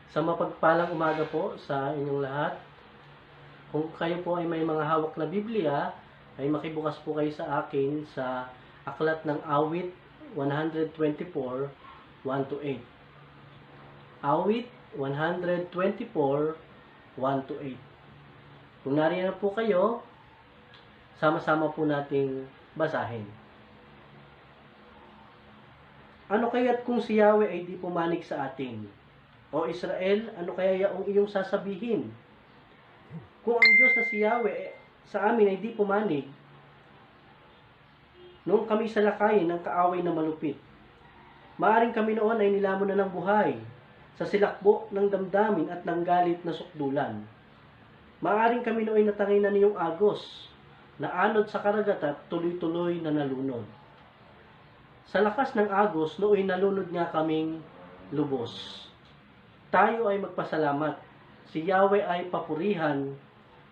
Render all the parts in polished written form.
Sa mapagpalang umaga po sa inyong lahat. Kung kayo po ay may mga hawak na Biblia, ay makibukas po kayo sa akin sa Aklat ng Awit 124, 1-8. Awit 124, 1-8. Kung nariyan po kayo, sama-sama po nating basahin. Ano kaya't kung si Yahweh ay di pumanig sa atin? O Israel, ano kaya yaong iyong sasabihin? Kung ang Diyos na si Yahweh sa amin ay di pumanig, noong kami salakayin ng kaaway na malupit, maaring kami noon ay nilamon na ng buhay sa silakbo ng damdamin at ng galit na sukdulan. Maaring kami noon ay natangay na niyong agos, na anod sa karagat at tuloy-tuloy na nalunod. Sa lakas ng agos, nooy nalunod nga kaming lubos. Tayo ay magpasalamat. Si Yahweh ay papurihan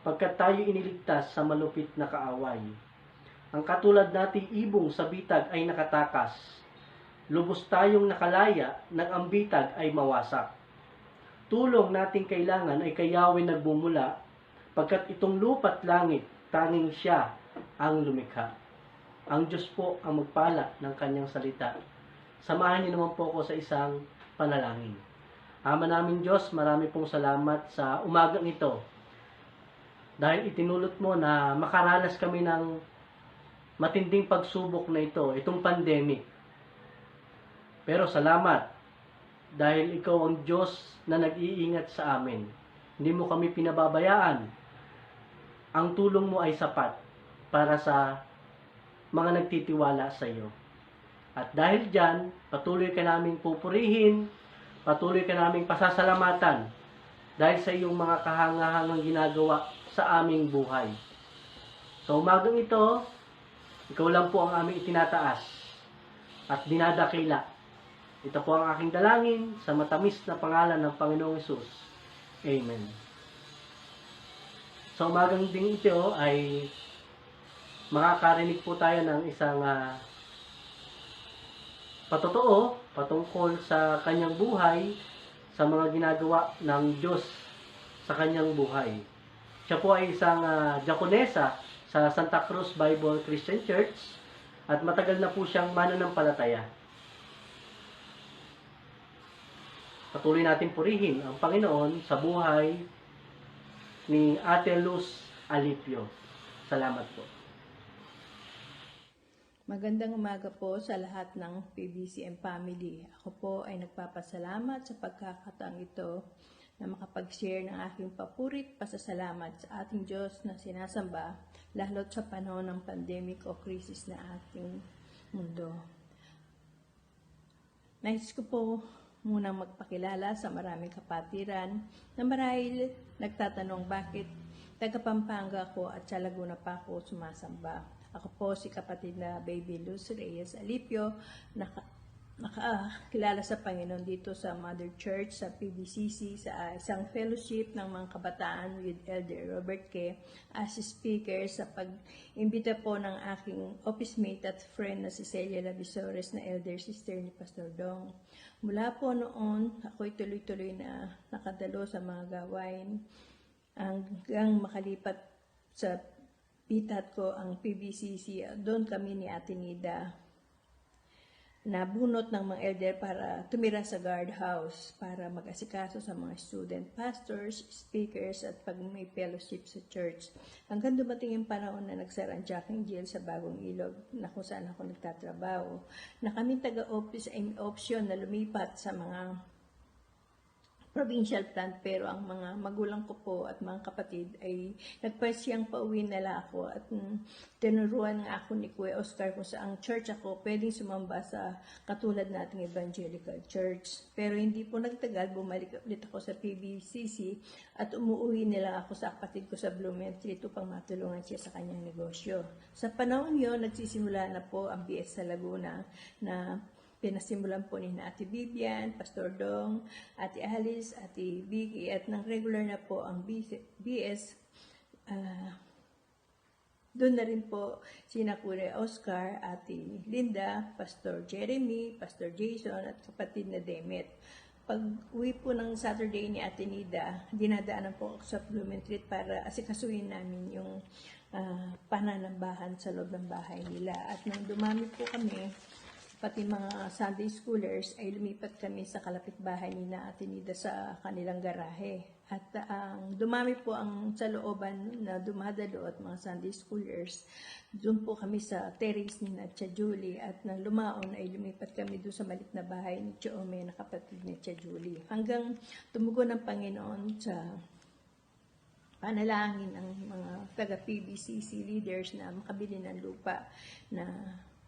pagkat tayo iniligtas sa malupit na kaaway. Ang katulad nating ibong sa bitag ay nakatakas. Lubos tayong nakalaya nang ang bitag ay mawasak. Tulong nating kailangan ay kay Yahweh nagbumula pagkat itong lupa't langit, tanging siya ang lumikha. Ang Diyos po ang magpala ng kanyang salita. Samahan niyo naman po ako sa isang panalangin. Ama namin Diyos, marami pong salamat sa umagang ito. Dahil itinulot mo na makaranas kami ng matinding pagsubok na ito, itong pandemic. Pero salamat, dahil ikaw ang Diyos na nag-iingat sa amin. Hindi mo kami pinababayaan. Ang tulong mo ay sapat para sa mga nagtitiwala sa iyo. At dahil dyan, patuloy ka naming pupurihin, patuloy ka naming pasasalamatan dahil sa iyong mga kahangahangang ginagawa sa aming buhay. Sa umagang ito, ikaw lang po ang aming itinataas at dinadakila. Ito po ang aking dalangin sa matamis na pangalan ng Panginoong Hesus. Amen. Sa umagang ding ito ay makakarinig po tayo ng isang patotoo patungkol sa kanyang buhay, sa mga ginagawa ng Diyos sa kanyang buhay. Siya po ay isang diakonesa sa Santa Cruz Bible Christian Church at matagal na po siyang mananampalataya. Patuloy natin purihin ang Panginoon sa buhay ni Ate Luz Alipio. Salamat po. Magandang umaga po sa lahat ng PBCM family. Ako po ay nagpapasalamat sa pagkakataong ito na makapag-share ng aking papurit pasasalamat sa ating Diyos na sinasamba, lalo't sa panahon ng pandemic o krisis na ating mundo. Nais ko po munang magpakilala sa maraming kapatiran na marahil nagtatanong bakit taga Pampanga ko at sa Laguna pa ako sumasamba. Ako po si kapatid na Baby Luz Reyes Alipio, nakakilala sa Panginoon dito sa Mother Church, sa PBCC, sa isang fellowship ng mga kabataan with Elder Robert K. as speaker sa pag-imbita po ng aking office mate at friend na si Celia Labisores na elder sister ni Pastor Dong. Mula po noon, ako'y tuloy-tuloy na nakadalo sa mga gawain hanggang makalipat sa pitat ko ang PBCC. Doon kami ni Ate Nida nabunot ng mga elder para tumira sa guardhouse para mag-asikaso sa mga student pastors, speakers at pag may fellowship sa church. Hanggang dumating yung panahon na nagsara ang Jack and Jill sa Bagong Ilog na kung saan ako nagtatrabaho. Na kami taga-office ay may option na lumipat sa mga provincial plant, pero ang mga magulang ko po at mga kapatid ay nagpasyang pauwi nila ako at tinuruan nga ako ni Kuya Oscar kung saang church ako pwedeng sumamba sa katulad nating evangelical church. Pero hindi po nagtagal, bumalik ulit ako sa PBCC at umuwi nila ako sa kapatid ko sa Blumentritt upang matulungan siya sa kanyang negosyo. Sa panahon yon, nagsisimula na po ang BS sa Laguna na pinasimulan po ni Ate Vivian, Pastor Dong, Ate Alice, Ate Vicky, at nang regular na po ang BS, doon na rin po sina Kuya Oscar, Ate Linda, Pastor Jeremy, Pastor Jason, at kapatid na Demet. Pag uwi po ng Saturday ni Ate Nida, dinadaanan po ako sa Blumentritt para asikasuhin namin yung pananambahan sa loob ng bahay nila. At nang dumami po kami, pati mga Sunday schoolers, ay lumipat kami sa kalapit bahay ni na Ate Nida sa kanilang garahe. At dumami po ang sa looban na dumadalo at mga Sunday schoolers. Doon po kami sa terrace ni Tia Julie at nang lumaon ay lumipat kami doon sa malit na bahay ni Chiome na kapatid ni Tia Julie. Hanggang tumugon ng Panginoon sa panalangin ng mga taga-PBCC leaders na makabili ng lupa na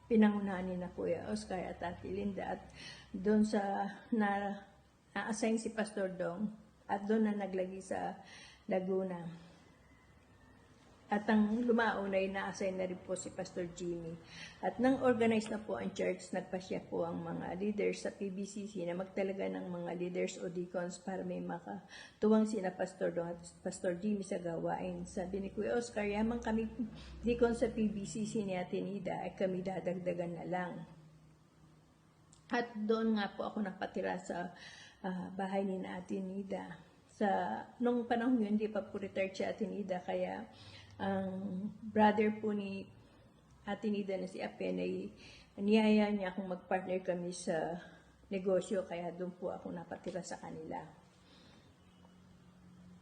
pinangunahan ni na Kuya Oscar at Ate Linda, at doon sa na-assign si Pastor Dong at doon na naglagi sa Laguna. At ang lumaon ay na-assign na rin po si Pastor Jimmy. At nang organize na po ang church, nagpasya po ang mga leaders sa PBCC na magtalaga ng mga leaders o deacons para may makatuwang sina Pastor Dong at Pastor Jimmy sa gawain. Sabi ni Kuya Oscar, yamang kami deacons sa PBCC ni Ate Nida ay kami dadagdagan na lang. At doon nga po ako napatira sa bahay ni Ate Nida. Nung panahon yun, hindi pa po retired si Ate Nida, kaya ang brother po ni Ate Nida na si Apen ay niyaya niya akong mag-partner kami sa negosyo, kaya doon po ako napatira sa kanila.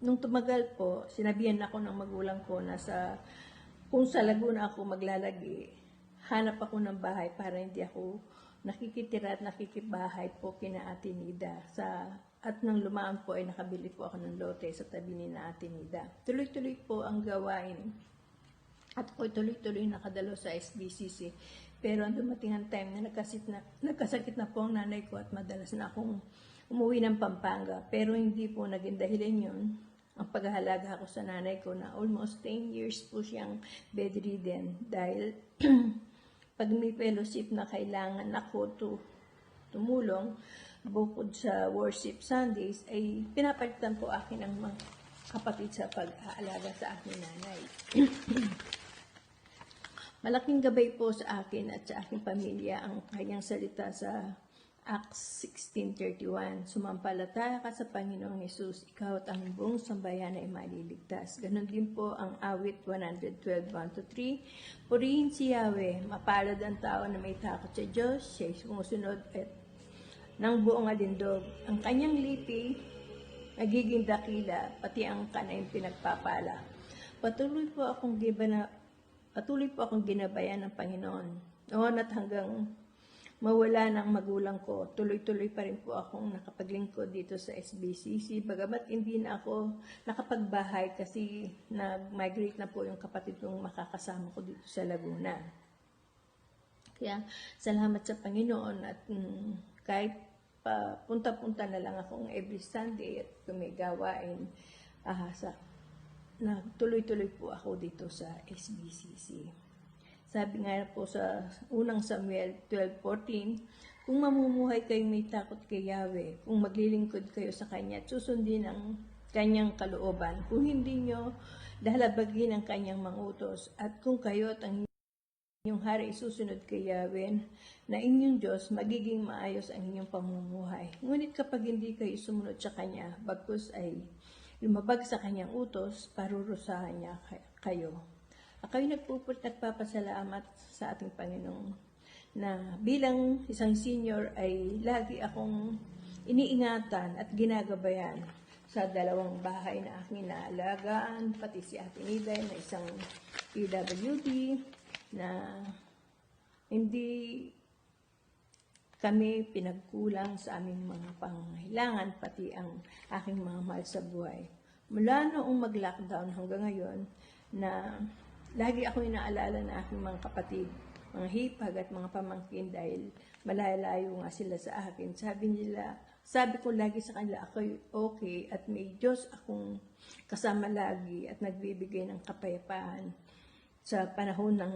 Nung tumagal po, sinabihan ako ng magulang ko na kung sa Laguna ako maglalagi, hanap ako ng bahay para hindi ako nakikitira at nakikibahay po kina Ate Nida. At nang lumaan po ay nakabili po ako ng lote sa tabi ni na Ate Nida. Tuloy-tuloy po ang gawain. At ako tuloy-tuloy nakadalo sa SBCC. Pero ang dumating ang time na nagkasakit na po ang nanay ko at madalas na akong umuwi ng Pampanga. Pero hindi po naging dahilan yun ang paghahalaga ako sa nanay ko na almost 10 years po siyang bedridden. Dahil pag may fellowship na kailangan ako tumulong, bukod sa worship Sundays, ay pinapalitan po akin ang mga kapatid sa pag-aalaga sa aking nanay. Malaking gabay po sa akin at sa aking pamilya ang kanyang salita sa Acts 16:31. Sumampalataya ka sa Panginoong Hesus, ikaw at ang buong sambayan ay maliligtas. Ganon din po ang awit 112:1-3. Purihin si Yahweh, mapalad ang tao na may takot sa Diyos, siya'y sumusunod at ng buong alindog. Ang kanyang lipi nagiging dakila, pati ang kanay pinagpapala. Patuloy po akong ginabayan ng Panginoon. Noon at hanggang mawala ng magulang ko, tuloy-tuloy pa rin po akong nakapaglingkod dito sa SBCC. Bagamat hindi na ako nakapagbahay kasi nag-migrate na po yung kapatid kong makakasama ko dito sa Laguna. Kaya salamat sa Panginoon at kahit punta-punta na lang akong every Sunday at kumigawain, tuloy-tuloy po ako dito sa SBCC. Sabi nga po sa unang Samuel 12:14, kung mamumuhay kayo may takot kay Yahweh, kung maglilingkod kayo sa Kanya at susundin ang Kanyang kalooban, kung hindi nyo lalabagin ang Kanyang mangutos, at kung kayo at ang inyong hari isusunod kay Yahweh na inyong Diyos, magiging maayos ang inyong pamumuhay. Ngunit kapag hindi kayo sumunod sa Kanya, bagkus ay lumabag sa Kanyang utos, parurusahan niya kayo. Ako'y nagpapasalamat sa ating Panginoon na bilang isang senior ay lagi akong iniingatan at ginagabayan sa dalawang bahay na aking naalagaan, pati si Ate Nida na isang PWD na hindi kami pinagkulang sa aming mga pangangailangan, pati ang aking mga mahal sa buhay. Mula noong mag-lockdown hanggang ngayon, na lagi ako inaalala ng aking mga kapatid, mga hipag at mga pamangkin dahil malayo nga sila sa akin. Sabi ko lagi sa kanila, ako okay at may Diyos akong kasama lagi at nagbibigay ng kapayapaan sa panahon ng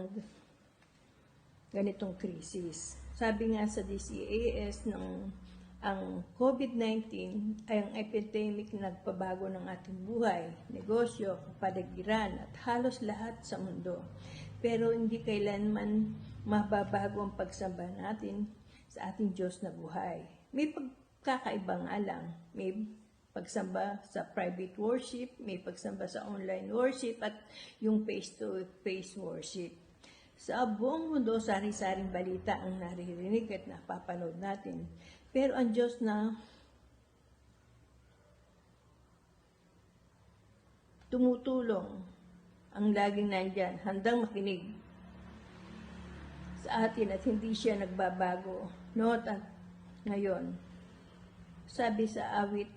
ganitong krisis. Sabi nga sa DCAS ang COVID-19 ay ang epidemic na nagpabago ng ating buhay, negosyo, kapaligiran at halos lahat sa mundo. Pero hindi kailanman mababago ang pagsamba natin sa ating Diyos na buhay. May pagkakaiba nga lang. May pagsamba sa private worship, may pagsamba sa online worship at yung face-to-face worship. Sa buong mundo, sari-saring balita ang naririnig at napapanood natin. Pero ang Diyos na tumutulong, ang laging nandyan, handang makinig sa atin at hindi siya nagbabago. Note at ngayon, sabi sa awit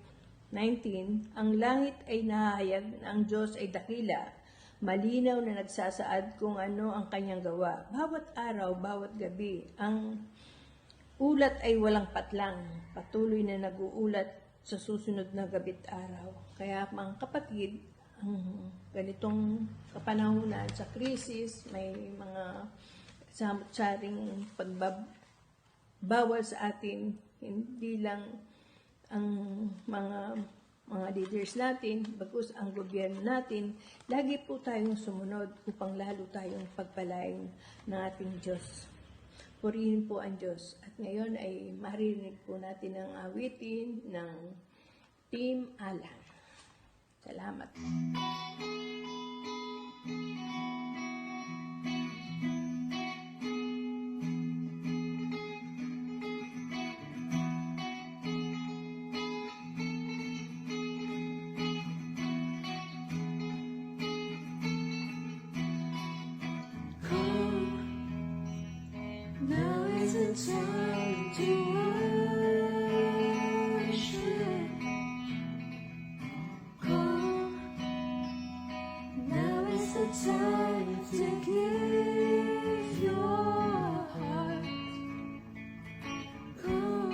19, ang langit ay nahahayag na ang Diyos ay dakila, malinaw na nagsasaad kung ano ang kanyang gawa. Bawat araw, bawat gabi, ang ulat ay walang patlang, patuloy na nag-uulat sa susunod na gabi't araw. Kaya mga kapatid, ang ganitong kapanahunan sa krisis, may mga samot-saring pagbabawal sa atin, hindi lang ang mga leaders natin, bagkus ang gobyerno natin, lagi po tayong sumunod upang lalo tayong pagpalain ng ating Diyos. Purihin po ang Diyos. At ngayon ay maririnig po natin ang awitin ng Team Alan. Salamat. Now is the time to worship. Come. Now is the time to give your heart. Come.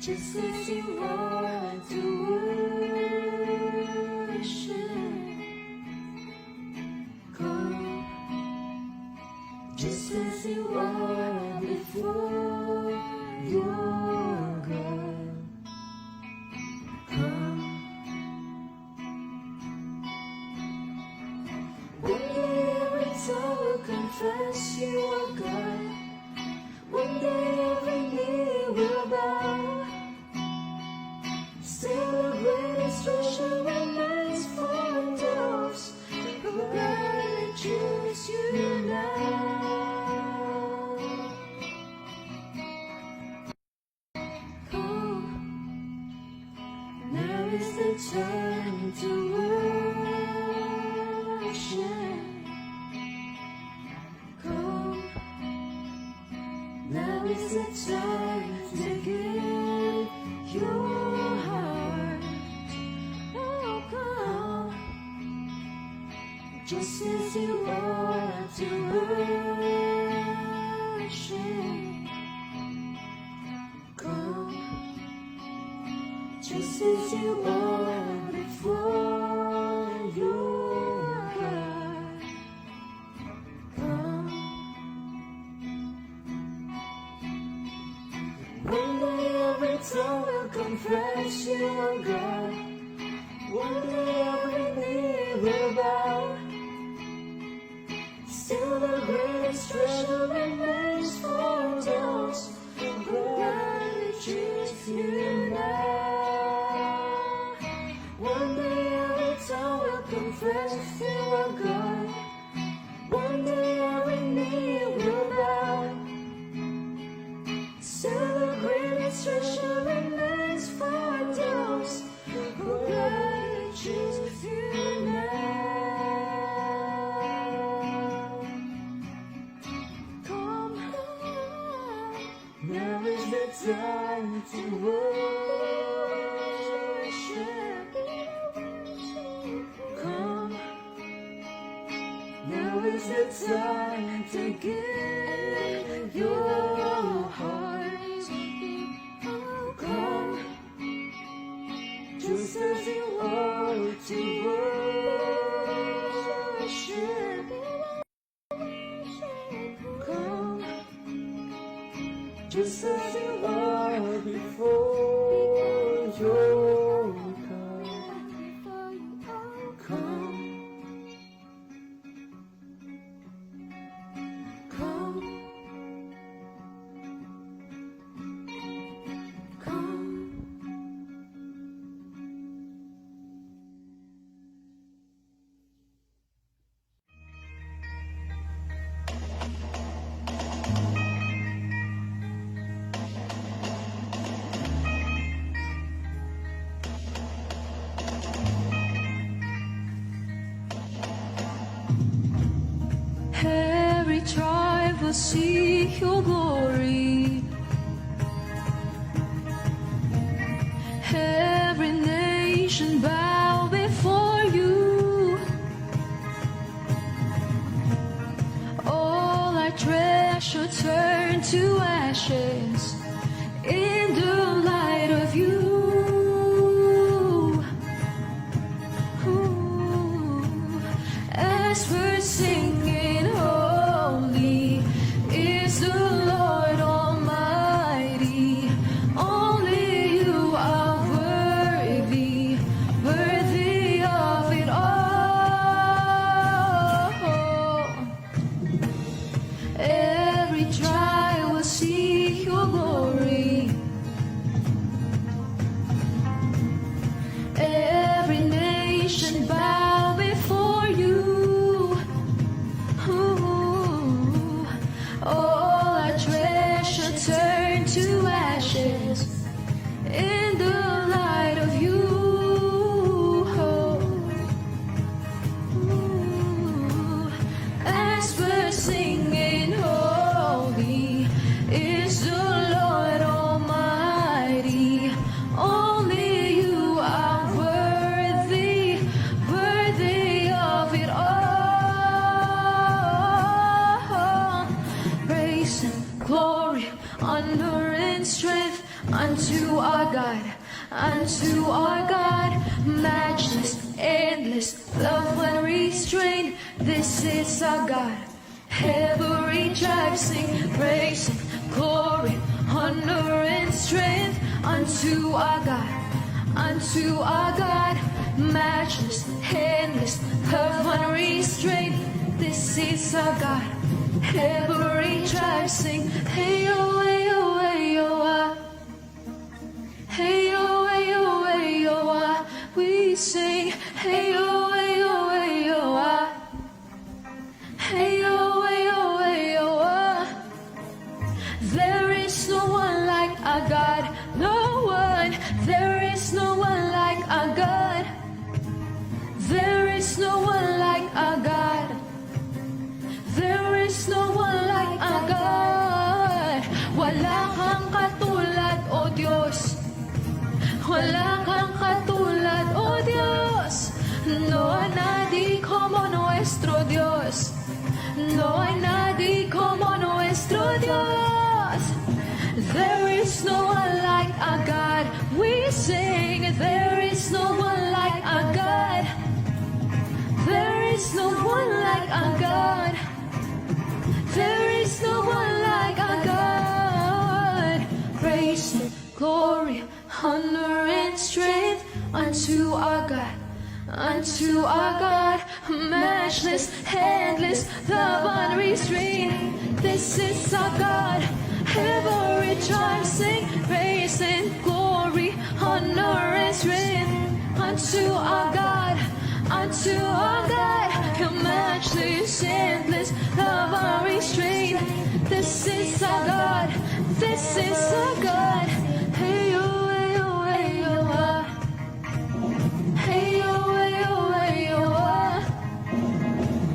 Just as you are to worship. Come. Just as you are before your God. Come. One day every tongue will confess you are God. One day every knee will bow. Still the greatest treasure remains for those who gladly choose you now. Now is the time to worship. Come. Now is the time to give your heart. Oh, come. Just as you are to worship. Come. Just as you are before your God. Come. One day every tongue will confess you are God. One day every knee will bow. Still the greatest treasure remains for those who gladly choose you now. One day every tongue will confess you are God. One day every knee will bow. Still the greatest treasure remains for those who gladly choose you now. Come. Now is the time to worship. Come. Now is the time to give your heart. Come. Just as you are to worship. Come. Just as you are before your God. Come. Come. Come. Every tribe will see your glory. Every nation bow before you. All our treasure turn to ashes in the light of you. As we're singing, holy is the Lord Almighty. Only you are worthy, worthy of it all. Every tribe will see your glory. Every nation bow before you. Ooh, all our treasure turn to ashes in the light of you. Ooh, as we're singing, holy is the Lord Almighty. Only you are worthy, worthy of it all. Praise and glory, honor and strength unto our God, unto our God. Matchless, endless, love unrestrained. This is our God. Every tribe sing, praise and glory, honor and strength unto our God, unto our God. Matchless, endless, love unrestrained. This is our God. Every tribe sing, hey oh, hey oh, hey oh, ah. Hey oh, hey oh, hey oh, ah. We sing, hey oh, hey oh, hey oh, ah. Hey oh, hey oh, hey oh, ah. There is no one like our God, no one. There is no one like our God. There is no one like our God. There is no one like our God. Wala kang katulad, O Diyos. Wala kang katulad, O Dios. No hay nadie como nuestro Dios. No hay nadie como nuestro Dios. There is no one like our God. We sing, there is no one like our God. There is no one like our God. There is no one like our God. Praise and glory, honor and strength unto our God, unto our God. Matchless, endless, love unrestrained. This is our God. Every tribe sing, praise and glory, honor and strength unto our God, unto our God. Your matchless, endless, love unrestrained. This is our God. This is our God. Hey oh, hey oh, hey oh, ah. Hey oh, hey oh, hey oh, ah.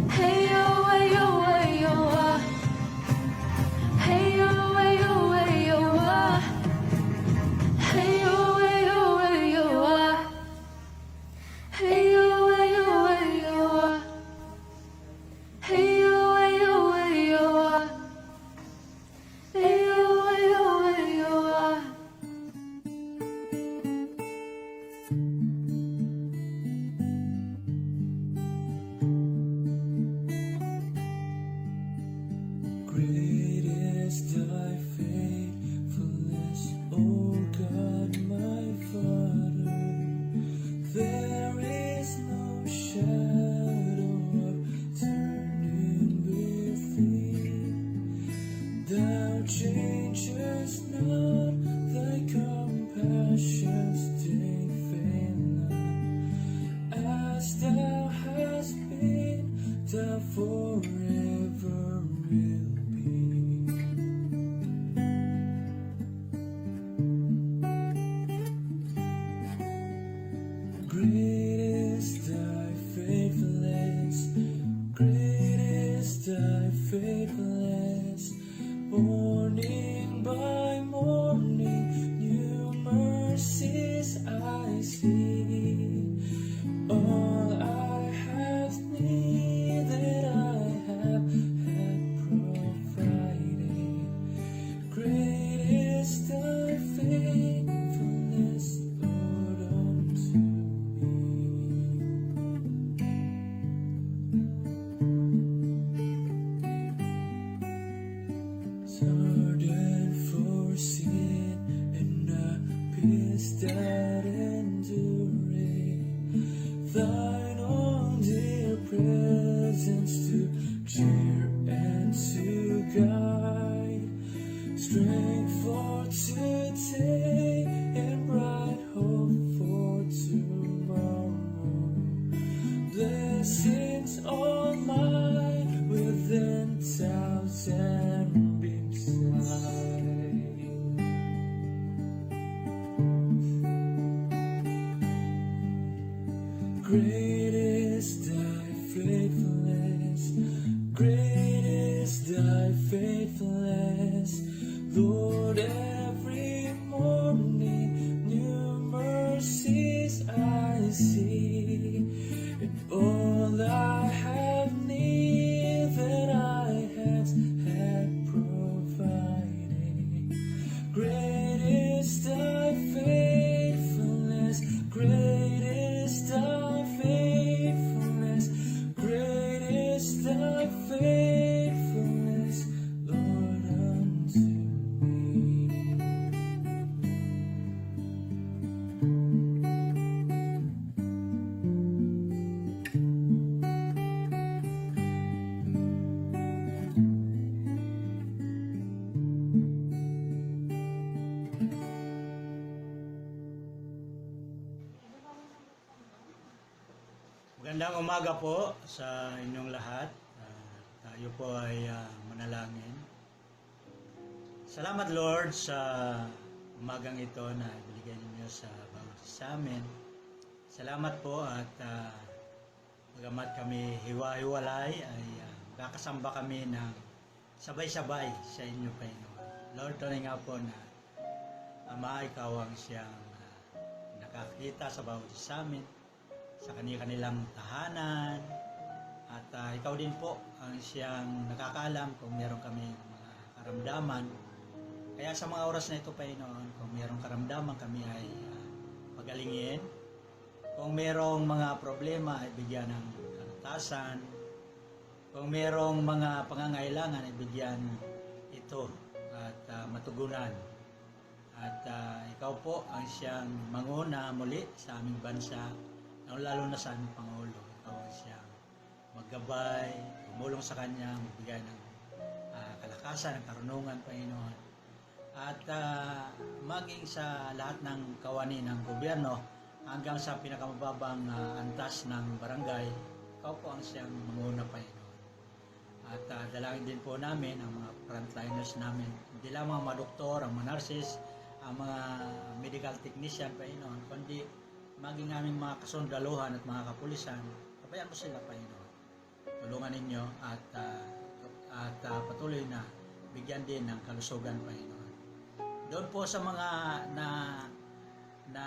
Hey oh, hey oh, hey oh, ah. Hey oh, hey oh, hey oh, changes not, thy compassions they fail not. As thou hast been, thou forever will be. Great is thy faithfulness, great is thy faithfulness. Morning by morning, new mercies I see. All I have needed, I have had provided. Great is thy faithfulness, Lord, unto Ardent for sin and a peace that endureth. Thine own dear presence to cheer and to guide. Strength for today and bright hope for tomorrow. Blessings all mine within 1,000 beams high. Great is thy faithfulness, great is thy faithfulness, Lord. Every morning new mercies I see, and all I have needed I have had provided. Great is thy faithfulness, great is thy faithfulness, great is thy faithfulness, Lord, unto me. Magandang umaga po sa inyong lahat. Tayo po ay manalangin. Salamat Lord sa umagang ito na ibigay ninyo sa bawat sa amin. Salamat po at bagamat kami hiwa-hiwalay ay kakasamba kami ng sabay-sabay sa inyo Panginoon. Lord, tunay nga po na Ama, ikaw ang siyang nakakita sa bawat sa amin, sa kanilang tahanan, at ikaw din po ang siyang nakakaalam kung meron kami mga karamdaman. Kaya sa mga oras na ito, Panginoon, kung merong karamdaman kami ay pagalingin. Kung merong mga problema ay bigyan ng kalutasan. Kung merong mga pangangailangan ay bigyan ito at matugunan. At ikaw po ang siyang manguna muli sa aming bansa, lalo na sa aming Pangulo. Ikaw ang siyang maggabay, tumulong sa Kanya, magbigay ng kalakasan, ng karunungan, Panginoon. At maging sa lahat ng kawani ng gobyerno, hanggang sa pinakamababang antas ng barangay, ikaw po ang siyang manguna, Panginoon. At dalangin din po namin ang mga frontliners namin, hindi lamang mga doktor, ang mga nurses, ang mga medical technician, Panginoon, kundi maging aming mga kasundaluhan at mga kapulisan, kabayaan mo sila, Panginoon. Tulungan ninyo at patuloy na bigyan din ng kalusugan, Panginoon. Doon po sa mga na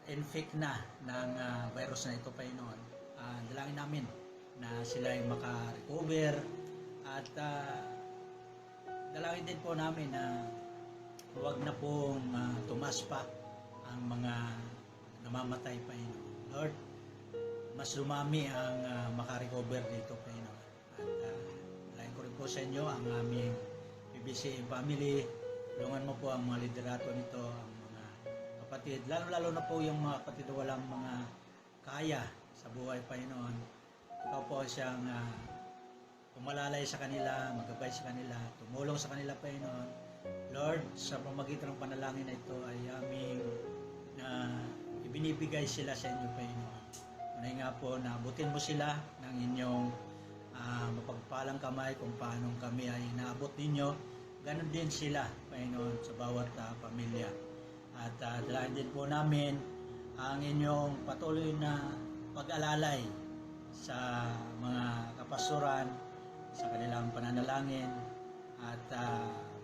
infect na ng virus na ito, Panginoon, dalangin namin na sila ay maka-recover at dalangin din po namin na huwag na pong tumas pa ang mga namamatay, Panginoon. Lord, mas lumami ang makarecover dito, Panginoon. At lain ko rin po sa inyo ang aming PBC family. Tulungan mo po ang mga liderato nito, ang mga kapatid. Lalo-lalo na po yung mga kapatid na walang mga kaya sa buhay, Panginoon. Ikaw po siyang pumalalay sa kanila, magabay sa kanila, tumulong sa kanila, Panginoon. Lord, sa pamagitan ng panalangin na ito ay aming ibinibigay sila sa inyo, Panginoon. Tunay nga po na abutin mo sila ng inyong mapagpalang kamay kung paano kami ay inaabot ninyo. Ganon din sila, Panginoon, sa bawat pamilya. At dalahin din po namin ang inyong patuloy na pag-alalay sa mga kapastoran, sa kanilang pananalangin, at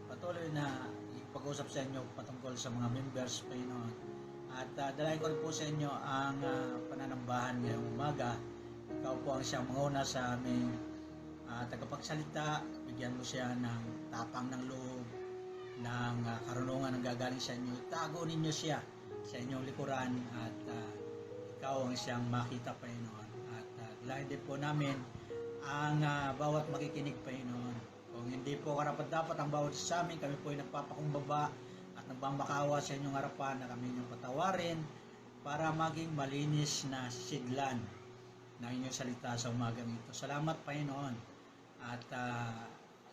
patuloy na pag-usap sa inyo patungkol sa mga members, Panginoon. At dalahin ko rin po sa inyo ang pananambahan ngayong umaga. Ikaw po ang siyang manguna sa aming tagapagsalita. Bigyan mo siya ng tapang ng loob, ng karunungan ng gagaling sa inyo. Itago ninyo siya sa inyong likuran at ikaw ang siyang makita, Panginoon. At dalahin din po namin ang bawat makikinig, Panginoon. Kung hindi po karapat-dapat ang bawat sa amin, kami po ay nagpapakumbaba at nagmamakawa sa inyong harapan na kami inyong patawarin para maging malinis na siglan ng inyong salita sa umagang ito. Salamat, Panginoon. At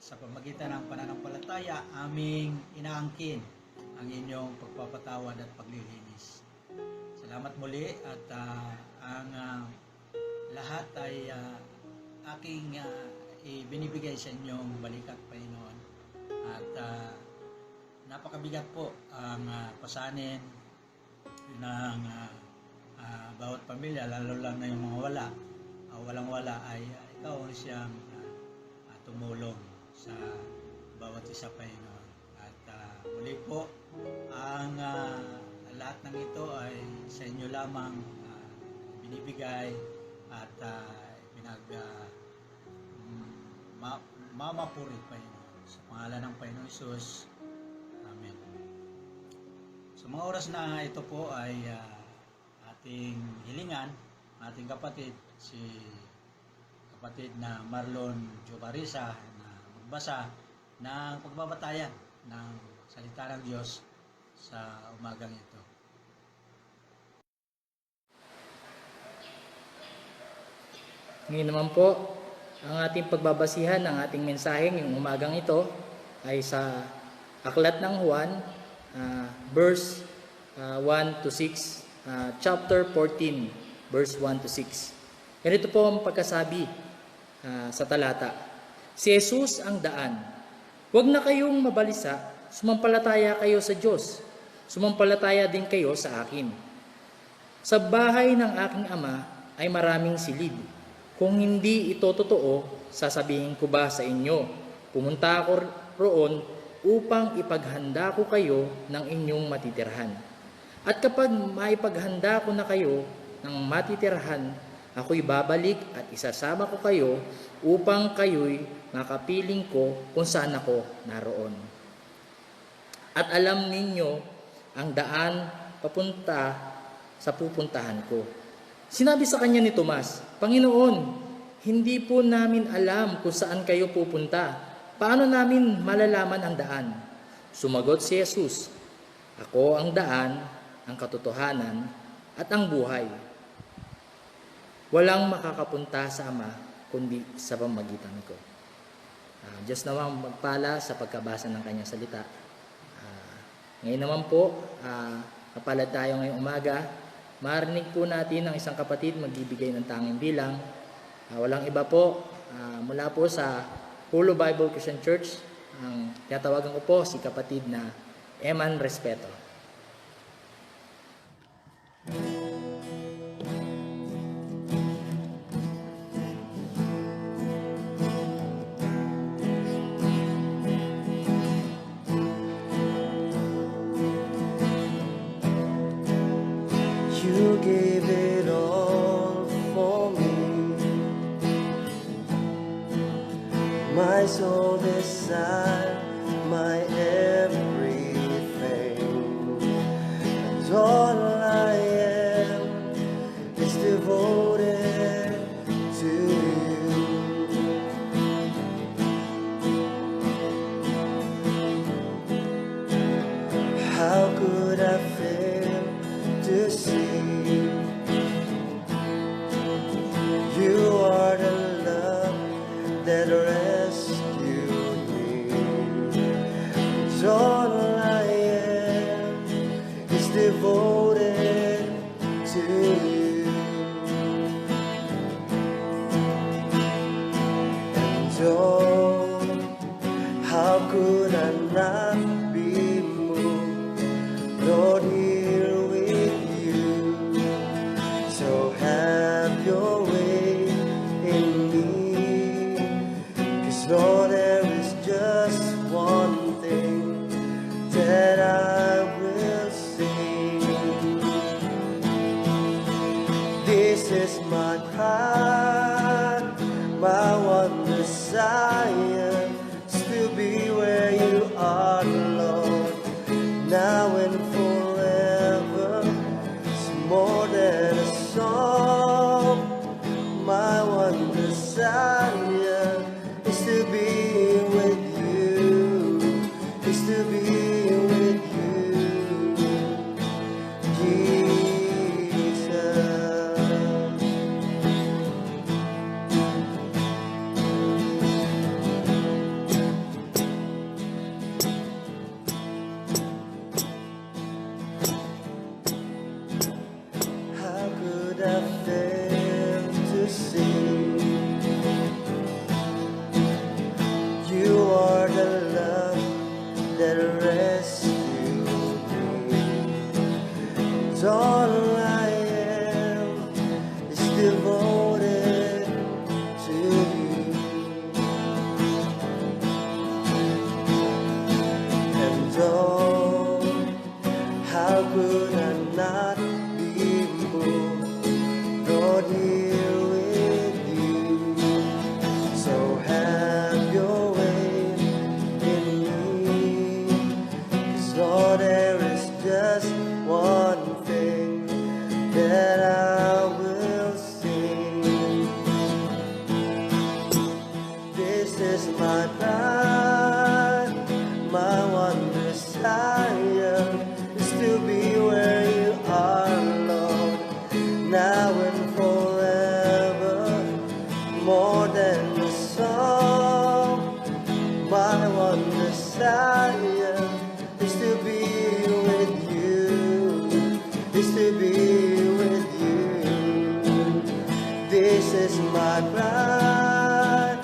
sa pamagitan ng pananampalataya, aming inaangkin ang inyong pagpapatawad at paglilinis. Salamat muli at ang lahat ay aking ibinibigay sa inyong balikat, Panginoon. At napakabigat po ang pasanin ng bawat pamilya, lalo lang na yung mga wala. Walang-wala ay ikaw ang siyang tumulong sa bawat isa, Panginoon. At muli po, ang lahat ng ito ay sa inyo lamang binibigay at mamapuri, Panginoon. Sa pangalan ng Panginoon Hesus. Amen. Sa mga oras na ito po ay ating hilingan, ating kapatid, si kapatid na Marlon Jobarisa na magbasa ng pagbabatayan ng salita ng Diyos sa umagang ito. Ngayon naman po, ang ating pagbabasihan ng ating mensaheng yung umagang ito ay sa Aklat ng Juan, verse 1 to 6, chapter 14, verse 1 to 6. Ganito po ang pagkasabi sa talata. Si Jesus ang daan. Huwag na kayong mabalisa, sumampalataya kayo sa Diyos. Sumampalataya din kayo sa akin. Sa bahay ng aking ama ay maraming silid. Kung hindi ito totoo, sasabihin ko ba sa inyo, pumunta ako roon upang ipaghanda ko kayo ng inyong matitirhan. At kapag maipaghanda ko na kayo ng matitirhan, ako'y babalik at isasama ko kayo upang kayo'y makapiling ko kung saan ako naroon. At alam ninyo ang daan papunta sa pupuntahan ko. Sinabi sa kanya ni Tomas, Panginoon, hindi po namin alam kung saan kayo pupunta. Paano namin malalaman ang daan? Sumagot si Jesus, Ako ang daan, ang katotohanan, at ang buhay. Walang makakapunta sa Ama kundi sa pamagitan ko. Diyos naman magpala sa pagkabasa ng kanyang salita. Ngayon naman po, kapalad tayo ngayong umaga. Marinig po natin ang isang kapatid magbibigay ng tanging bilang. Walang iba po, mula po sa Hulo Bible Christian Church, ang tinatawagan ko po si kapatid na Eman Respeto. You gave it all for me. My soul beside my everything. And all I am is devoted to you. How could I fail to see you are the love that all I am is devoted to you. And oh, how could I not be moved, Lord, here with you? So have your way in me, 'cause Lord, there is just one thing that I will sing. This is my cry, my one desire, to be where you are, Lord, now and forever. It's more than a song. My one desire is to be with you, is to be with you, Jesus. How could I fail to see you are the love that rescued me? And all I am is devoted to you. And oh, how could I not be moved, Lord, here with you? So have your way in me, 'cause Lord, there is just one thing that I will sing. This is my pride, my one desire is to be where you are, Lord, now and forever. More than a song, my one desire is to be with you, is to be with you. This is my pride,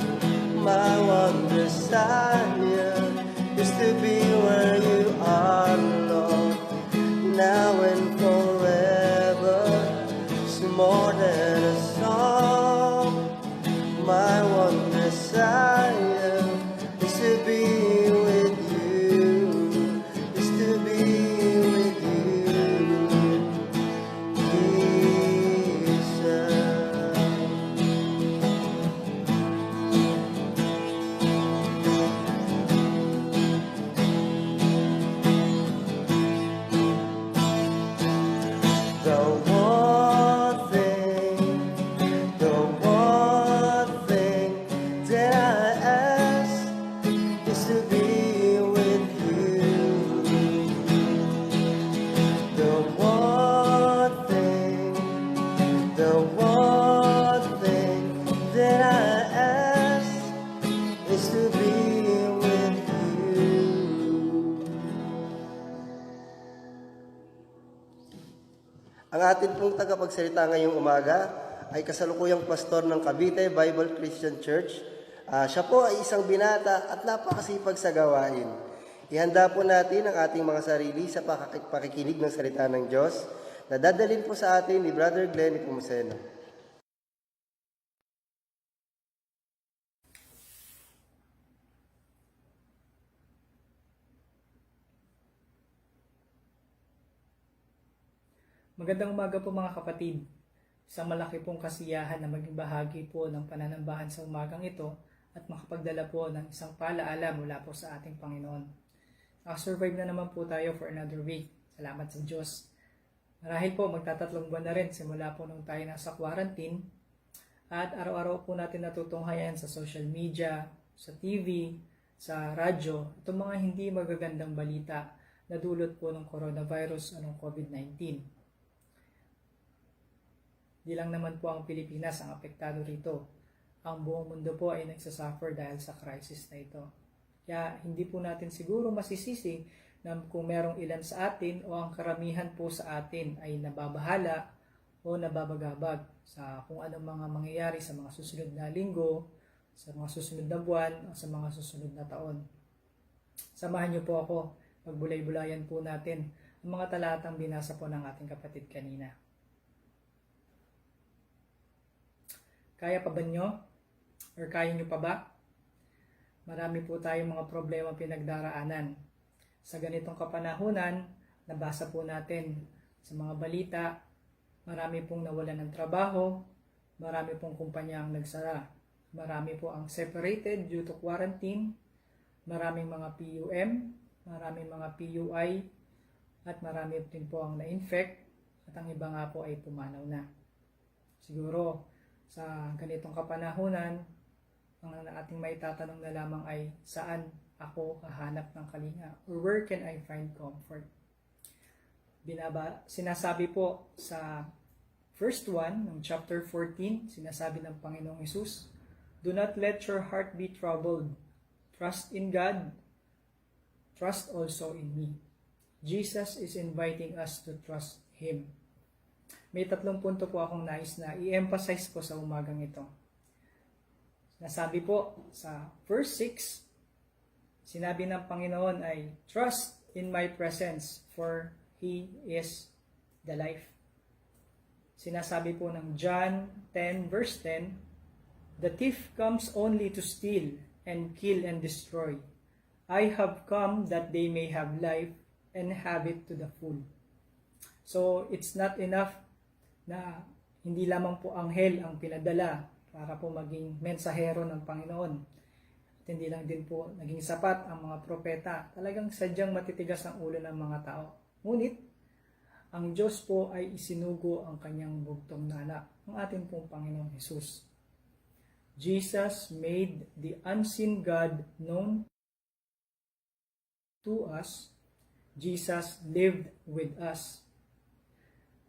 my one desire is to be where you are, Lord, now and forever. It's more than a song. My one desire is to be with you, is to be with you, Jesus. The one thing that I ask is to be with you. The one thing that I ask is to be with you. Ang atin pong tagapagsalita ngayong umaga ay kasalukuyang pastor ng Cavite Bible Christian Church. Siya po ay isang binata at napakasipag sa gawain. Ihanda po natin ang ating mga sarili sa pakikinig ng salita ng Diyos na dadalhin po sa atin ni Brother Glenn Ipumuseno. Magandang umaga po mga kapatid. Isang malaki pong kasiyahan na maging bahagi po ng pananambahan sa umagang ito at makapagdala po ng isang paalaala mula po sa ating Panginoon. Nakasurvive na naman po tayo for another week. Salamat sa Diyos. Marahil po magtatatlong buwan na rin simula po nung tayo nasa quarantine at araw-araw po natin natutunghayan sa social media, sa TV, sa radyo, itong mga hindi magagandang balita na dulot po ng coronavirus o ng COVID-19. Di lang naman po ang Pilipinas ang apektado rito. Ang buong mundo po ay nagsasuffer dahil sa crisis na ito. Kaya hindi po natin siguro masisisi na kung merong ilan sa atin o ang karamihan po sa atin ay nababahala o nababagabag sa kung anong mga mangyayari sa mga susunod na linggo, sa mga susunod na buwan, o sa mga susunod na taon. Samahan niyo po ako, pagbulay-bulayan po natin ang mga talatang binasa po ng ating kapatid kanina. Kaya pa ba nyo? Or kaya nyo pa ba? Marami po tayong mga problema pinagdaraanan. Sa ganitong kapanahunan, nabasa po natin sa mga balita, marami pong nawalan ng trabaho, marami pong kumpanya ang nagsara, marami po ang separated due to quarantine, maraming mga PUM, maraming mga PUI, at marami din po ang na-infect, at ang iba nga po ay pumanaw na. Siguro, sa ganitong kapanahunan, ang ating may tatanong na lamang ay saan ako hahanap ng kalinga? Or where can I find comfort? Sinasabi po sa first 1 ng chapter 14, sinasabi ng Panginoong Hesus, "Do not let your heart be troubled. Trust in God. Trust also in me." Jesus is inviting us to trust Him. May 3 punto po akong nais na i-emphasize po sa umagang ito. Nasabi po sa verse 6, sinabi ng Panginoon ay, "Trust in my presence, for He is the life." Sinasabi po ng John 10 verse 10, "The thief comes only to steal and kill and destroy. I have come that they may have life and have it to the full." So, it's not enough na hindi lamang po anghel ang pinadala para po maging mensahero ng Panginoon. At hindi lang din po naging sapat ang mga propeta. Talagang sadyang matitigas ang ulo ng mga tao. Ngunit, ang Diyos po ay isinugo ang kanyang bugtong na anak, ang ating pong Panginoong Hesus. Jesus made the unseen God known to us. Jesus lived with us.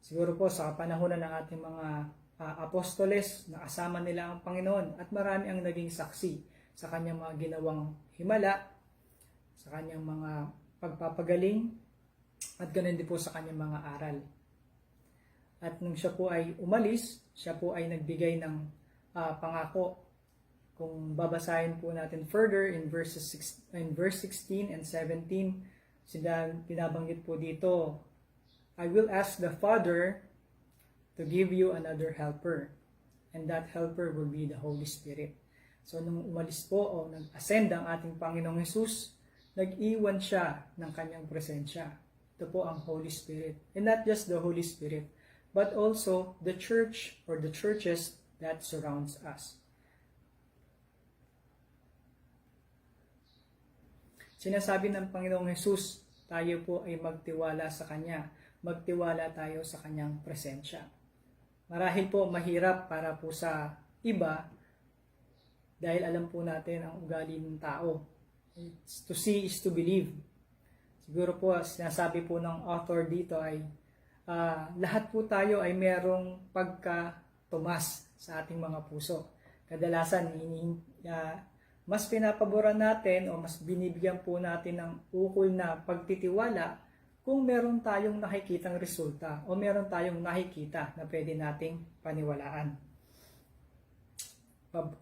Siguro po sa kapanahonan ng ating mga apostoles, nakasama nila ang Panginoon at marami ang naging saksi sa kanyang mga ginawang himala, sa kanyang mga pagpapagaling, at ganoon din po sa kanyang mga aral. At nung siya po ay umalis, siya po ay nagbigay ng pangako. Kung babasahin po natin further in verse 16 and 17, pinabanggit po dito, "I will ask the Father to give you another helper, and that helper will be the Holy Spirit." So, nung umalis po o nag-ascend ang ating Panginoong Hesus, nag-iwan siya ng kanyang presensya. Ito po ang Holy Spirit. And not just the Holy Spirit, but also the church or the churches that surrounds us. Sinasabi ng Panginoong Hesus, tayo po ay magtiwala sa Kanya. Magtiwala tayo sa Kanyang presensya. Marahil po mahirap para po sa iba dahil alam po natin ang ugali ng tao. To see is to believe. Siguro po sinasabi po ng author dito ay lahat po tayo ay merong pagka-tumas sa ating mga puso. Kadalasan mas pinapaboran natin o mas binibigyan po natin ng ukol na pagtitiwala kung meron tayong nakikitang resulta o meron tayong nakikita na pwede nating paniwalaan.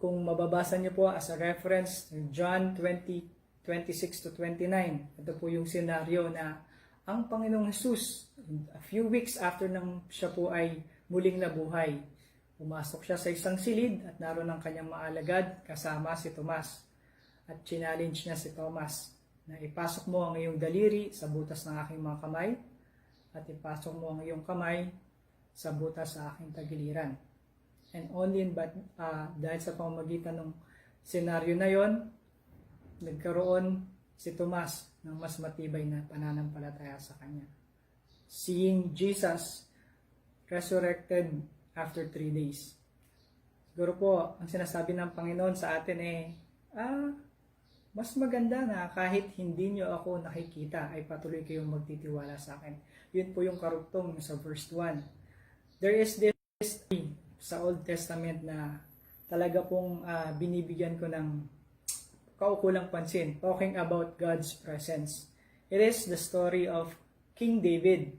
Kung mababasa niyo po as a reference, John 20:26 to 29, ito po yung senaryo na ang Panginoong Hesus, a few weeks after nang siya po ay muling nabuhay, pumasok siya sa isang silid at naroon ang kanyang maalagad kasama si Tomas. At challenge niya si Tomas na ipasok mo ang iyong daliri sa butas ng aking mga kamay at ipasok mo ang iyong kamay sa butas sa aking tagiliran. And only dahil sa pamamagitan ng senaryo na yon, nagkaroon si Tomas ng mas matibay na pananampalataya sa kanya. Seeing Jesus resurrected after 3 days. Siguro po, ang sinasabi ng Panginoon sa atin mas maganda na kahit hindi nyo ako nakikita, ay patuloy kayong magtitiwala sa akin. Yun po yung karugtong sa verse 1. There is this sa Old Testament na talaga pong binibigyan ko ng kaukulang pansin, talking about God's presence. It is the story of King David.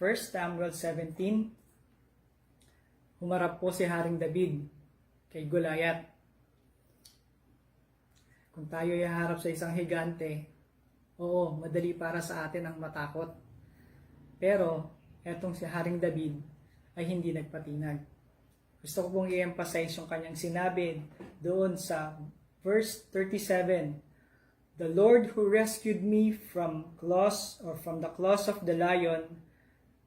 1 Samuel 17, humarap po si Haring David kay Goliath. Kung tayo iharap sa isang higante, oo, madali para sa atin ang matakot. Pero, etong si Haring David ay hindi nagpatinag. Gusto ko pong i-emphasize yung kanyang sinabi doon sa verse 37. The Lord who rescued me from the claws of the lion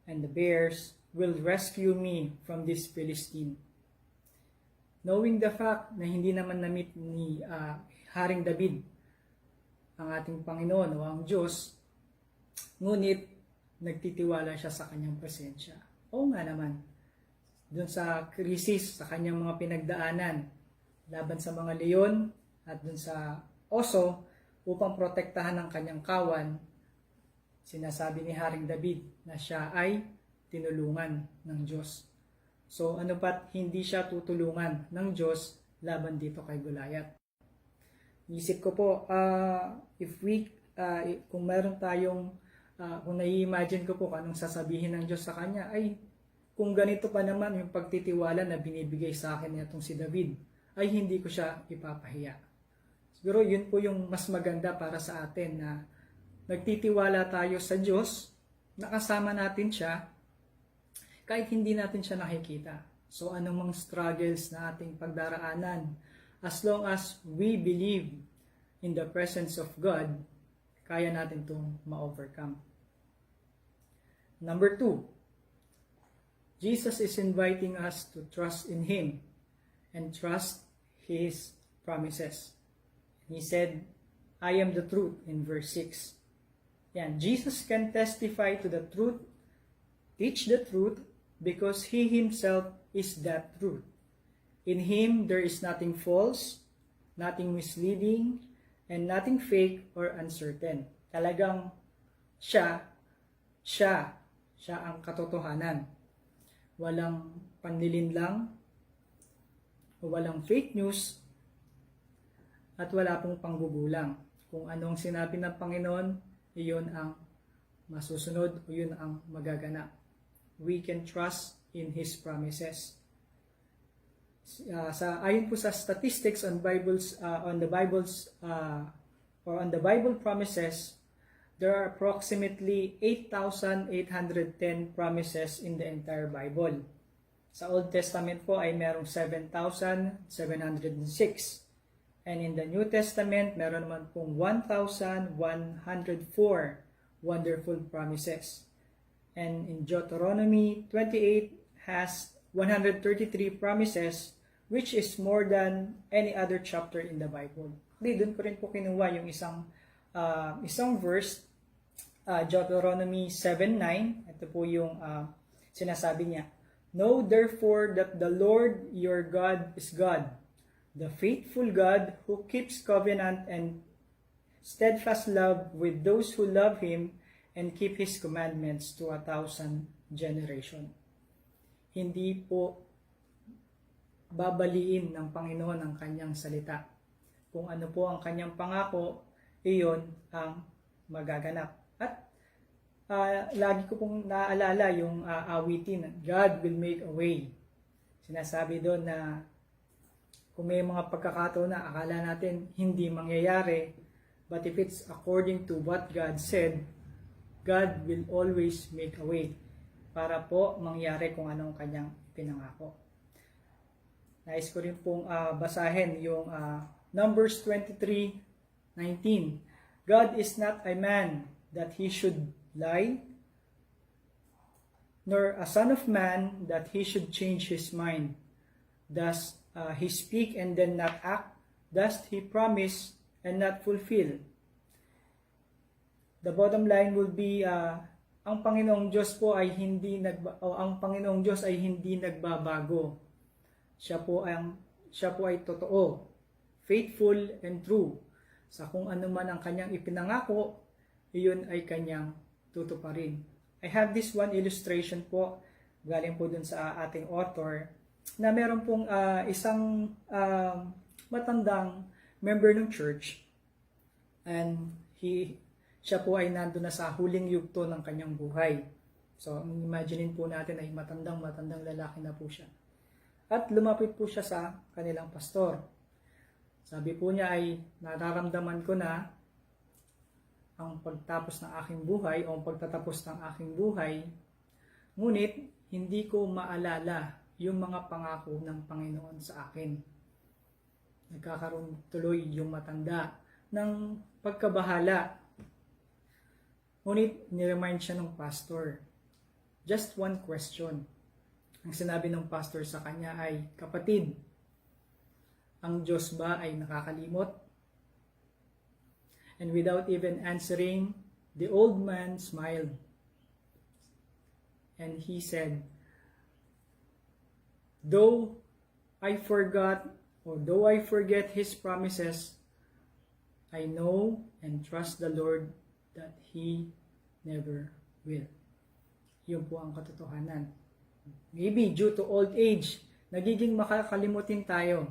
and the bears will rescue me from this Philistine. Knowing the fact na hindi naman na-meet ni Haring David ang ating Panginoon o ang Diyos, ngunit nagtitiwala siya sa kanyang presensya. Oo nga naman, doon sa krisis, sa kanyang mga pinagdaanan, laban sa mga leon at doon sa oso, upang protektahan ang kanyang kawan, sinasabi ni Haring David na siya ay tinulungan ng Diyos. So ano pat hindi siya tutulungan ng Diyos laban dito kay Goliath. Isip ko po, kung meron tayong, kung nai-imagine ko po kung anong sasabihin ng Diyos sa kanya, ay kung ganito pa naman yung pagtitiwala na binibigay sa akin nitong si David, ay hindi ko siya ipapahiya. Siguro yun po yung mas maganda para sa atin na nagtitiwala tayo sa Diyos, nakasama natin siya, kahit hindi natin siya nakikita. So anumang struggles na ating pagdaraanan, as long as we believe in the presence of God, kaya natin itong ma-overcome. Number 2, Jesus is inviting us to trust in Him and trust His promises. He said, I am the truth in verse 6. Yan, Jesus can testify to the truth, teach the truth, because He Himself is that truth. In Him there is nothing false, nothing misleading, and nothing fake or uncertain. Talagang siya ang katotohanan. Walang panlilinlang, walang fake news, at wala pong panggugulang. Kung anong sinabi ng Panginoon, iyon ang masusunod o yun ang magaganap. We can trust in His promises. Ayon po sa statistics on the Bible promises, there are approximately 8,810 promises in the entire Bible. Sa Old Testament po ay merong 7,706. And in the New Testament, meron naman pong 1,104 wonderful promises. And in Deuteronomy 28 has 133 promises, which is more than any other chapter in the Bible. Doon ko rin po kinuha yung isang verse, Deuteronomy 7:9. Ito po yung sinasabi niya. Know therefore that the Lord your God is God, the faithful God who keeps covenant and steadfast love with those who love Him and keep His commandments to 1,000 generations. Hindi po babaliin ng Panginoon ang kanyang salita. Kung ano po ang kanyang pangako, iyon ang magaganap. At lagi ko pong naaalala yung awitin, God will make a way. Sinasabi doon na kung may mga pagkakataon na akala natin hindi mangyayari, but if it's according to what God said, God will always make a way para po mangyari kung anong kanyang pinangako. Nais ko rin pong basahin yung Numbers 23:19. God is not a man that He should lie, nor a son of man that He should change His mind. Does He speak and then not act? Does He promise and not fulfill? The bottom line will be, ang Panginoong Diyos po ay hindi nagbabago. Siya po ay totoo, faithful and true. Sa kung ano man ang kanyang ipinangako, iyon ay kanyang tutuparin. I have this one illustration po, galing po dun sa ating author, na meron pong isang matandang member ng church, and siya po ay nandun na sa huling yugto ng kanyang buhay. So, ang imaginein po natin ay matandang lalaki na po siya. At lumapit po siya sa kanilang pastor. Sabi po niya ay, nararamdaman ko na ang pagtapos ng aking buhay o ang pagtatapos ng aking buhay, ngunit hindi ko maalala yung mga pangako ng Panginoon sa akin. Nagkakaroon tuloy yung matanda ng pagkabahala. Ngunit niremind siya ng pastor. Just one question. Ang sinabi ng pastor sa kanya ay, kapatid, ang Diyos ba ay nakakalimot? And without even answering, the old man smiled. And he said, though I forget His promises, I know and trust the Lord that He never will. Yun po ang katotohanan. Maybe due to old age, nagiging makakalimutin tayo.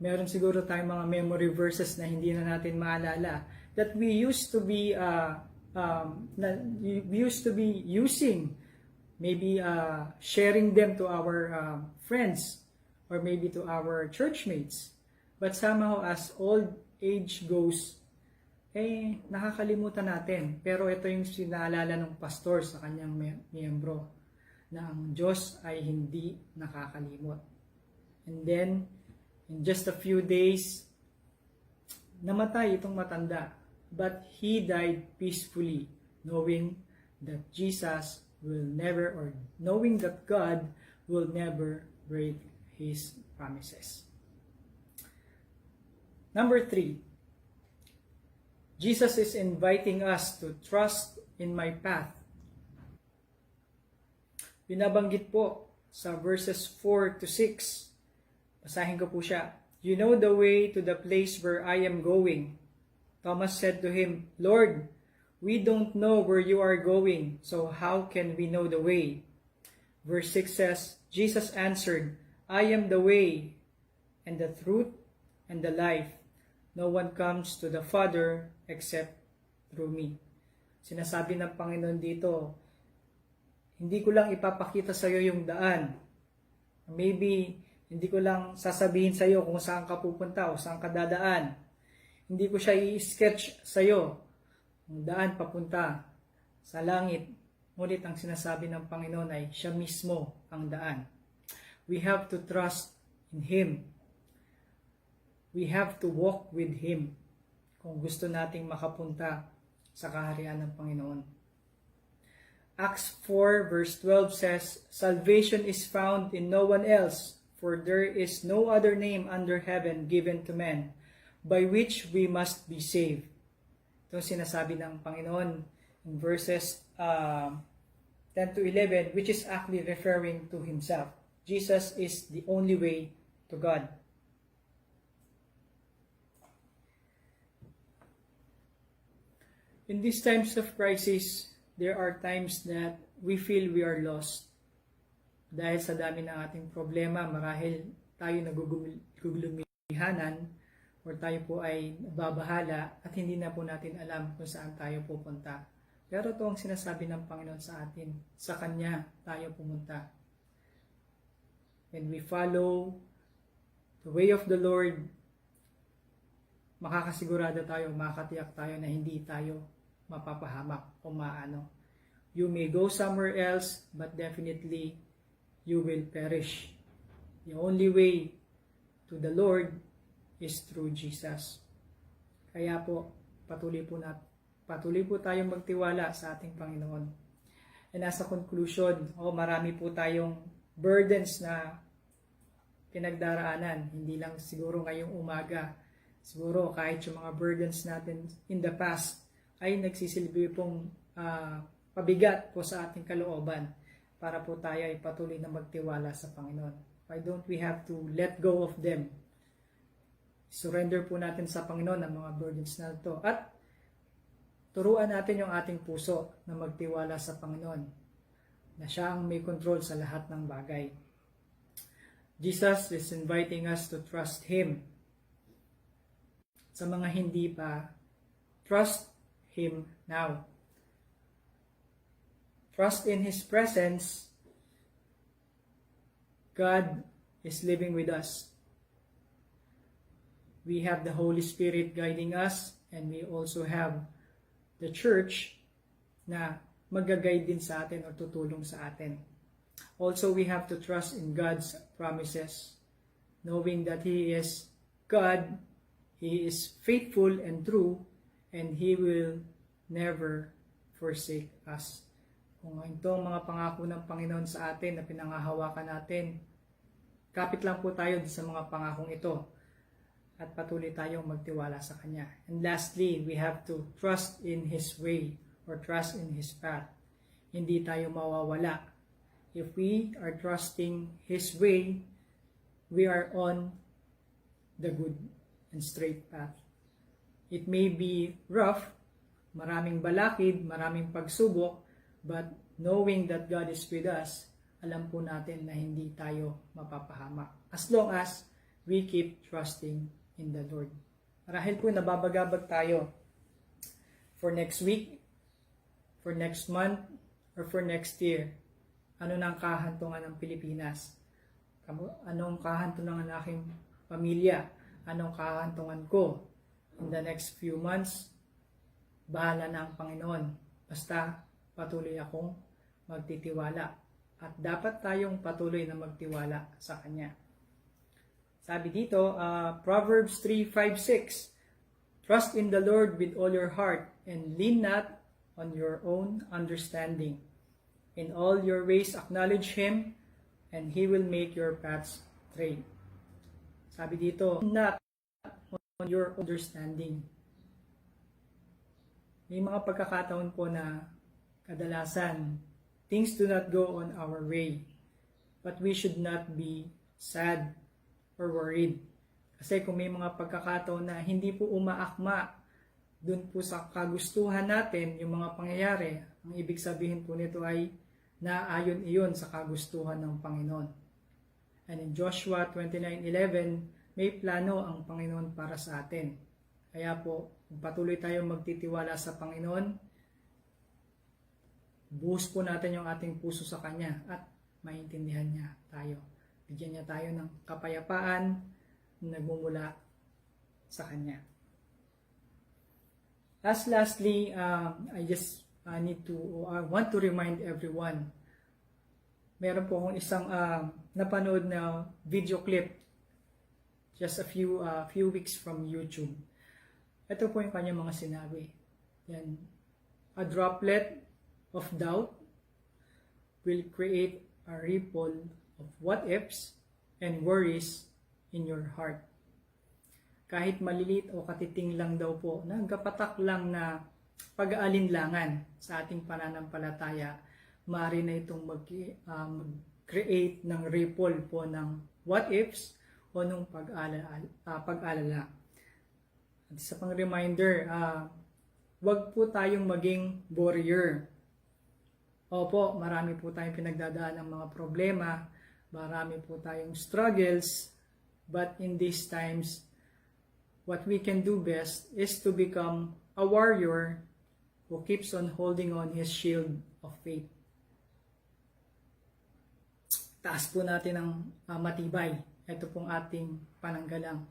Meron siguro tayong mga memory verses na hindi na natin maalala that we used to be using, maybe sharing them to our friends or maybe to our churchmates. But somehow as old age goes, nakakalimutan natin. Pero ito yung sinaalala ng pastor sa kanyang miyembro, na ang Diyos ay hindi nakakalimot. And then, in just a few days, namatay itong matanda. But he died peacefully, knowing that Jesus will never, or knowing that God will never break His promises. Number 3, Jesus is inviting us to trust in my path. Binabanggit po sa verses 4 to 6. Basahin ko po siya. You know the way to the place where I am going. Thomas said to him, Lord, we don't know where you are going, so how can we know the way? Verse 6 says, Jesus answered, I am the way and the truth and the life. No one comes to the Father except through me. Sinasabi ng Panginoon dito, hindi ko lang ipapakita sa iyo yung daan. Maybe, hindi ko lang sasabihin sa iyo kung saan ka pupunta o saan ka dadaan. Hindi ko siya i-sketch sa iyo ang daan papunta sa langit. Ngunit ang sinasabi ng Panginoon ay siya mismo ang daan. We have to trust in Him. We have to walk with Him kung gusto nating makapunta sa kaharian ng Panginoon. Acts 4 verse 12 says, Salvation is found in no one else, for there is no other name under heaven given to men, by which we must be saved. Ito sinasabi ng Panginoon in verses 10 to 11, which is actually referring to Himself. Jesus is the only way to God. In these times of crisis, there are times that we feel we are lost. Dahil sa dami ng ating problema, marahil tayo nagugulumihanan or tayo po ay babahala at hindi na po natin alam kung saan tayo pupunta. Pero ito ang sinasabi ng Panginoon sa atin. Sa Kanya tayo pumunta. When we follow the way of the Lord, makakasigurado tayo, makakatiyak tayo na hindi tayo mapapahamak o maano. You may go somewhere else, but definitely you will perish. The only way to the Lord is through Jesus. Kaya po, patuloy po tayong magtiwala sa ating Panginoon. And as a conclusion, marami po tayong burdens na pinagdaraanan. Hindi lang siguro ngayong umaga. Siguro kahit yung mga burdens natin in the past ay nagsisilbi pong pabigat po sa ating kalooban para po tayo ay patuloy na magtiwala sa Panginoon. Why don't we have to let go of them? Surrender po natin sa Panginoon ang mga burdens na ito at turuan natin yung ating puso na magtiwala sa Panginoon, na siya ang may control sa lahat ng bagay. Jesus is inviting us to trust Him. Sa mga hindi pa, trust Him now. Trust in His presence. God is living with us. We have the Holy Spirit guiding us, and we also have the church na mag-guide din sa atin o tutulong sa atin. Also, we have to trust in God's promises, knowing that He is God, He is faithful and true, and He will never forsake us. Kung itong mga pangako ng Panginoon sa atin na pinangahawakan natin, kapit lang po tayo sa mga pangakong ito at patuloy tayong magtiwala sa Kanya. And lastly, we have to trust in His way or trust in His path. Hindi tayo mawawala. If we are trusting His way, we are on the good and straight path. It may be rough, maraming balakid, maraming pagsubok, but knowing that God is with us, alam po natin na hindi tayo mapapahamak. As long as we keep trusting in the Lord. Marahil po nababagabag tayo for next week, for next month, or for next year. Ano na ang kahantungan ng Pilipinas? Anong kahantungan ng aking pamilya? Anong kahantungan ko? In the next few months, bahala na ang Panginoon. Basta patuloy akong magtitiwala. At dapat tayong patuloy na magtiwala sa Kanya. Sabi dito, Proverbs 3:5-6, trust in the Lord with all your heart and lean not on your own understanding. In all your ways acknowledge Him and He will make your paths straight. Sabi dito, not on your understanding. May mga pagkakataon po na kadalasan, things do not go on our way. But we should not be sad or worried. Kasi kung may mga pagkakataon na hindi po umaakma dun po sa kagustuhan natin, yung mga pangyayari, ang ibig sabihin po nito ay naayon iyon sa kagustuhan ng Panginoon. And in Joshua 29:11, may plano ang Panginoon para sa atin. Kaya po, kung patuloy tayong magtitiwala sa Panginoon, buhos po natin yung ating puso sa Kanya at maintindihan niya tayo. Bigyan niya tayo ng kapayapaan na nagmumula sa Kanya. Lastly, I want to remind everyone. Meron po akong isang napanood na video clip just a few weeks from YouTube. Ito po yung kanyang mga sinabi. Yan. A droplet of doubt will create a ripple of what ifs and worries in your heart. Kahit malilit o katiting lang daw po, nagkapatak lang na pag-aalinlangan sa ating pananampalataya, maaari na itong mag-create ng ripple po ng what ifs o ng pag-alala. At isa pang reminder, wag po tayong maging warrior. Opo, marami po tayong pinagdadaan ng mga problema, marami po tayong struggles, but in these times, what we can do best is to become a warrior who keeps on holding on his shield of faith. Taas po natin ang matibay. Ito pong ating pananggalang.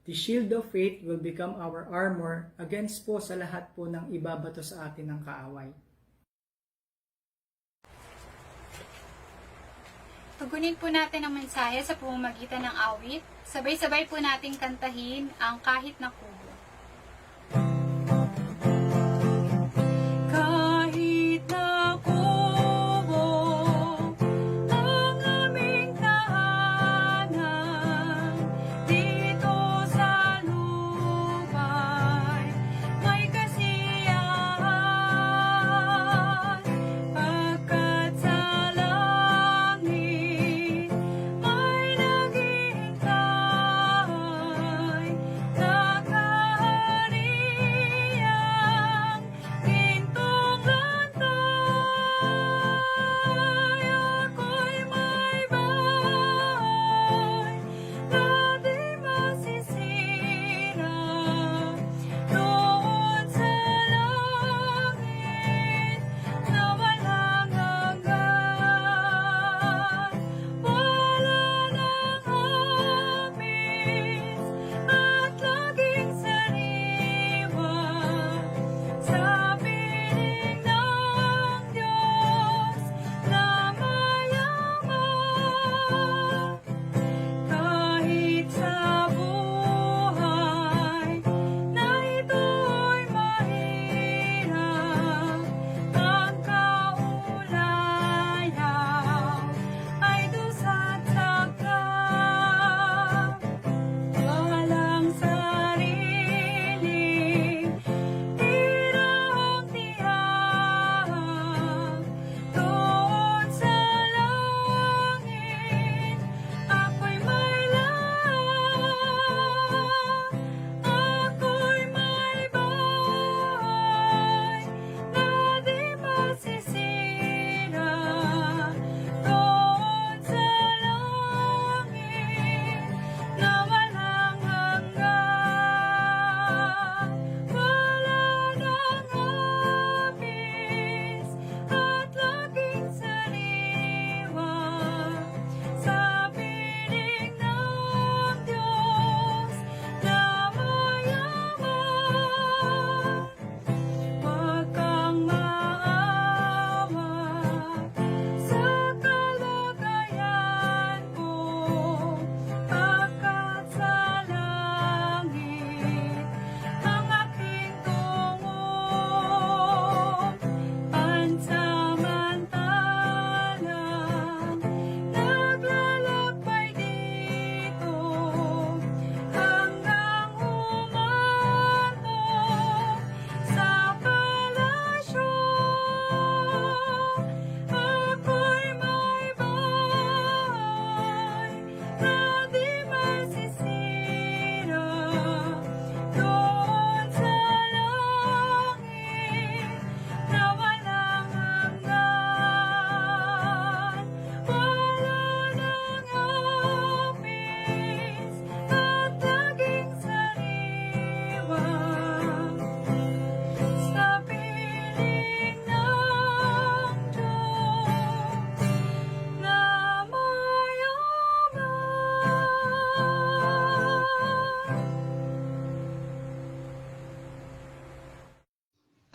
The shield of faith will become our armor against po sa lahat po ng ibabato sa atin ng kaaway. Tugunin po natin ang mensahe sa pamamagitan ng awit. Sabay-sabay po nating kantahin ang Kahit na Kubo. Kahit na kubo ang aming tahanan, dito sa lupa'y may kasiyahan, pagkat sa langit may naghihintay na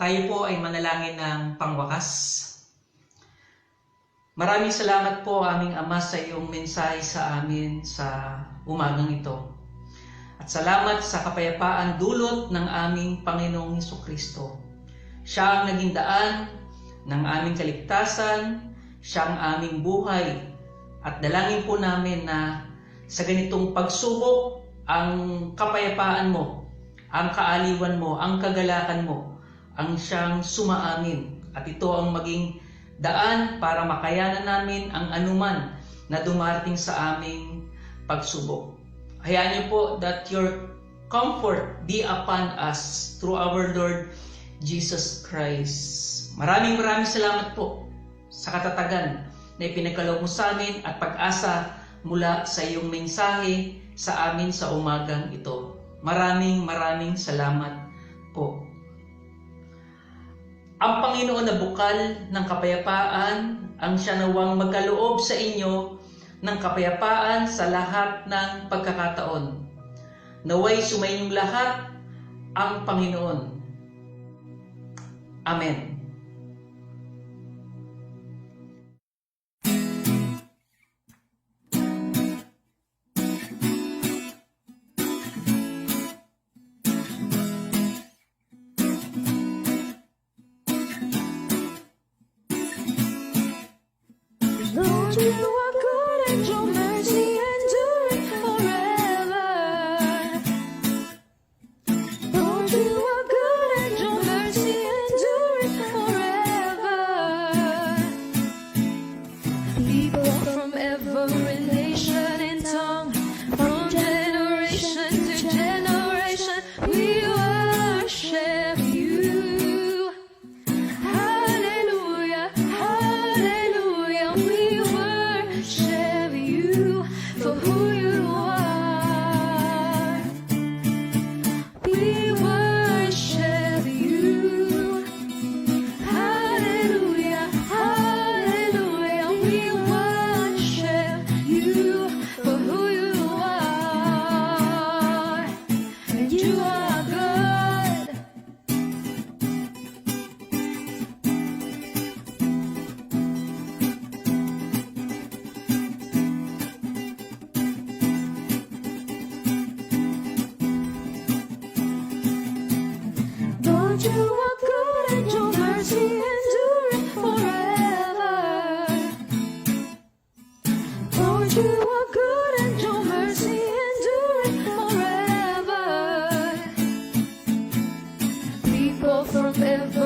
Tayo po ay manalangin ng pangwakas. Maraming salamat po aming Ama sa iyong mensahe sa amin sa umagang ito. At salamat sa kapayapaan dulot ng aming Panginoong Hesukristo. Siya ang naging daan ng aming kaligtasan, siya ang aming buhay. At dalangin po namin na sa ganitong pagsubok, ang kapayapaan mo, ang kaaliwan mo, ang kagalakan mo, ang siyang sumaamin. At ito ang maging daan para makayanan namin ang anuman na dumarating sa aming pagsubok. Hayaan niyo po that your comfort be upon us through our Lord Jesus Christ. Maraming salamat po sa katatagan na ipinagkaloob mo sa amin at pag-asa mula sa iyong mensahe sa amin sa umagang ito. Maraming salamat po. Ang Panginoon na bukal ng kapayapaan, ang siya nawang magkaloob sa inyo ng kapayapaan sa lahat ng pagkakataon. Naway sumainyong lahat ang Panginoon. Amen. Lord, you are good and your mercy enduring forever. Lord, you are good and your mercy enduring forever. People from every nation and tongue, from generation to generation, we worship you. Hallelujah, hallelujah, we worship you for who you are. We worship you. Hallelujah, hallelujah, we worship you for who you are. And you are good. Lord, you are good and your mercy enduring forever. Lord, you are good and your mercy enduring forever. People from every